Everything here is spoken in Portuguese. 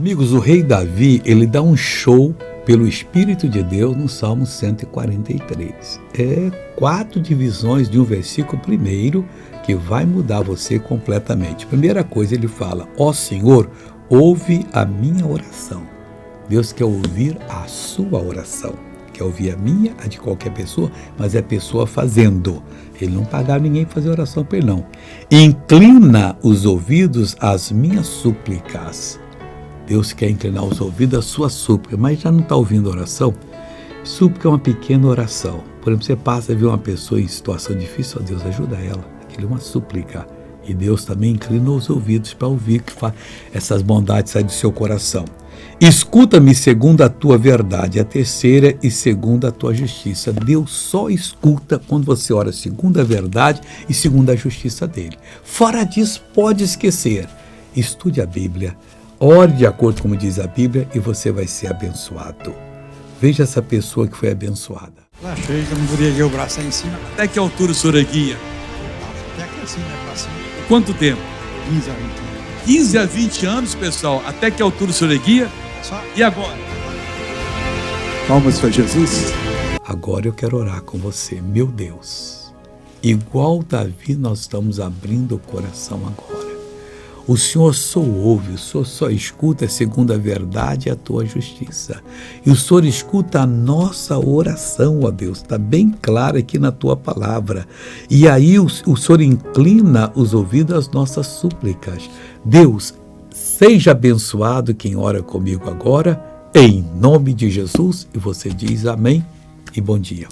Amigos, o rei Davi, ele dá um show pelo Espírito de Deus no Salmo 143. É 4 divisões de um versículo primeiro que vai mudar você completamente. Primeira coisa, ele fala: ó Senhor, ouve a minha oração. Deus quer ouvir a sua oração. Quer ouvir a minha, a de qualquer pessoa, mas é pessoa fazendo. Ele não pagava ninguém para fazer oração para ele, não. Inclina os ouvidos às minhas súplicas. Deus quer inclinar os ouvidos à sua súplica, mas já não está ouvindo a oração? Súplica é uma pequena oração. Por exemplo, você passa a ver uma pessoa em situação difícil, ó, Deus ajuda ela. Aquilo é uma súplica. E Deus também inclina os ouvidos para ouvir que essas bondades saem do seu coração. Escuta-me segundo a tua verdade, a terceira, e segundo a tua justiça. Deus só escuta quando você ora segundo a verdade e segundo a justiça dele. Fora disso, pode esquecer. Estude a Bíblia, ore de acordo como diz a Bíblia e você vai ser abençoado. Veja essa pessoa que foi abençoada. Lá achei que eu não podia erguer o braço aí em cima. Até que altura o senhor é guia? Até aqui assim, né? Pra cima. Quanto tempo? 15 a 20 anos. 15 a 20 anos, pessoal. Até que altura o senhor é guia? Só. E agora? Palmas para Jesus. Agora eu quero orar com você, meu Deus. Igual Davi, nós estamos abrindo o coração agora. O Senhor só ouve, o Senhor só escuta segundo a verdade e a tua justiça. E o Senhor escuta a nossa oração, ó Deus, está bem claro aqui na tua palavra. E aí o Senhor inclina os ouvidos às nossas súplicas. Deus, seja abençoado quem ora comigo agora, em nome de Jesus. E você diz amém e bom dia.